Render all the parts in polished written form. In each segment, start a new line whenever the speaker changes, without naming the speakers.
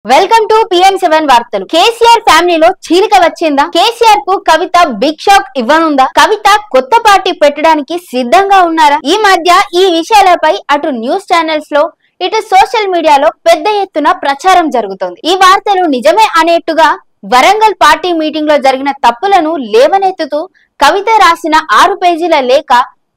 Welcome to PM7 వార్తలు. కేసీఆర్ ఫ్యామిలీలో చీలిక వచ్చిందా? కేసీఆర్ కు కవిత బిగ్ షాక్ ఇవ్వనుందా? కవిత కొత్త పార్టీ పెట్టడానికి సిద్ధంగా ఉన్నారా? ఈ మధ్య ఈ విషయాలపై అటు న్యూస్ ఛానల్స్ లో ఇటు సోషల్ మీడియాలో పెద్ద ఎత్తున ప్రచారం జరుగుతోంది. ఈ వార్తలు నిజమే అనేట్టుగా వరంగల్ పార్టీ మీటింగ్ లో జరిగిన తప్పులను లేవనెత్తుతూ కవిత రాసిన 6 పేజీల లేఖ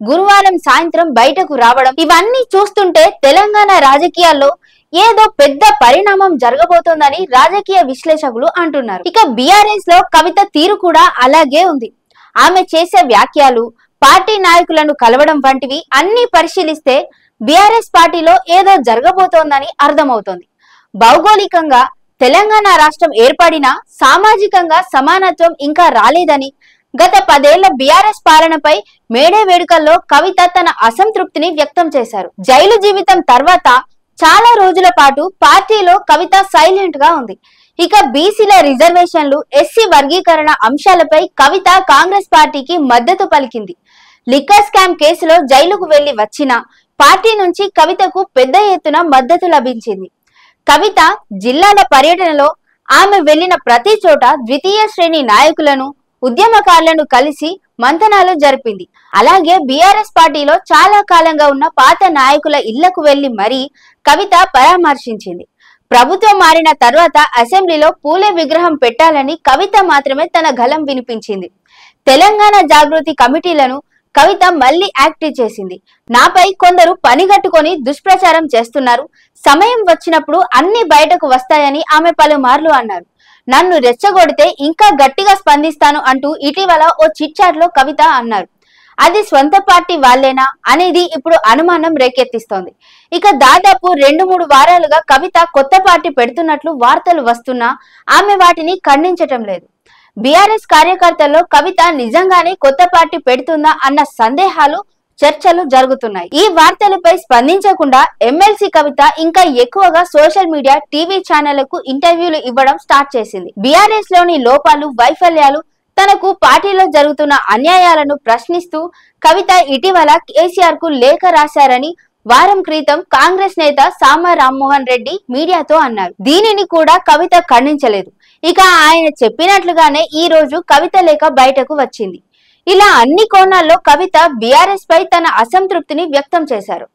గురువారం సాయంత్రం బయటకు రావడం, ఇవన్నీ చూస్తుంటే తెలంగాణ రాజకీయాల్లో ఏదో పెద్ద పరిణామం జరగబోతోందని రాజకీయ విశ్లేషకులు అంటున్నారు. ఇక బీఆర్ఎస్ లో కవిత తీరు కూడా అలాగే ఉంది. ఆమె చేసే వ్యాఖ్యలు, పార్టీ నాయకులను కలవడం వంటివి అన్ని పరిశీలిస్తే బీఆర్ఎస్ పార్టీలో ఏదో జరగబోతోందని అర్థమవుతోంది. భౌగోళికంగా తెలంగాణ రాష్ట్రం ఏర్పడినా సామాజికంగా సమానత్వం ఇంకా రాలేదని, గత 10 ఏళ్ల బీఆర్ఎస్ పాలనపై మేడే వేడుకల్లో కవిత తన అసంతృప్తిని వ్యక్తం చేశారు. జైలు జీవితం తర్వాత చాలా రోజుల పాటు పార్టీలో కవిత సైలెంట్ గా ఉంది. ఇక బీసీల రిజర్వేషన్లు, ఎస్సీ వర్గీకరణ అంశాలపై కవిత కాంగ్రెస్ పార్టీకి మద్దతు పలికింది. లిక్కర్ స్కామ్ కేసులో జైలుకు వెళ్లి వచ్చిన పార్టీ నుంచి కవితకు పెద్ద ఎత్తున మద్దతు లభించింది. కవిత జిల్లాల పర్యటనలో ఆమె వెళ్లిన ప్రతి చోట ద్వితీయ శ్రేణి నాయకులను, ఉద్యమకారులను కలిసి మంతనాలు జరిపింది. అలాగే బీఆర్ఎస్ పార్టీలో చాలా కాలంగా ఉన్న పాత నాయకుల ఇళ్లకు వెళ్లి మరీ కవిత పరామర్శించింది. ప్రభుత్వం మారిన తర్వాత అసెంబ్లీలో పూలే విగ్రహం పెట్టాలని కవిత మాత్రమే తన గళం వినిపించింది. తెలంగాణ జాగృతి కమిటీలను కవిత మళ్లీ యాక్టివ్ చేసింది. నాపై కొందరు పనిగట్టుకొని దుష్ప్రచారం చేస్తున్నారు, సమయం వచ్చినప్పుడు అన్ని బయటకు వస్తాయని ఆమె పలుమార్లు అన్నారు. నన్ను రెచ్చగొడితే ఇంకా గట్టిగా స్పందిస్తాను అంటూ ఇటీవల ఓ చిట్ చాట్ లో కవిత అన్నారు. అది స్వంత పార్టీ వాళ్ళేనా అనేది ఇప్పుడు అనుమానం రేకెత్తిస్తోంది. ఇక దాదాపు 2-3 వారాలుగా కవిత కొత్త పార్టీ పెడుతున్నట్లు వార్తలు వస్తున్నా ఆమె వాటిని ఖండించటం లేదు. బీఆర్ఎస్ కార్యకర్తల్లో కవిత నిజంగానే కొత్త పార్టీ పెడుతుందా అన్న సందేహాలు, చర్చలు జరుగుతున్నాయి. ఈ వార్తలపై స్పందించకుండా ఎమ్మెల్సీ కవిత ఇంకా ఎక్కువగా సోషల్ మీడియా, టీవీ ఛానళ్లకు ఇంటర్వ్యూలు ఇవ్వడం స్టార్ట్ చేసింది. బీఆర్ఎస్ లోని లోపాలు, వైఫల్యాలు, తనకు పార్టీలో జరుగుతున్న అన్యాయాలను ప్రశ్నిస్తూ కవిత ఇటీవల కేసీఆర్ కు లేఖ రాశారని వారం క్రితం కాంగ్రెస్ నేత సామ రామ్మోహన్ రెడ్డి మీడియాతో అన్నారు. దీనిని కూడా కవిత ఖండించలేదు. ఇక ఆయన చెప్పినట్లుగానే ఈ రోజు కవిత లేఖ బయటకు వచ్చింది. ఇలా అన్ని కోణాల్లో కవిత బీఆర్ఎస్ పై తన అసంతృప్తిని వ్యక్తం చేశారు.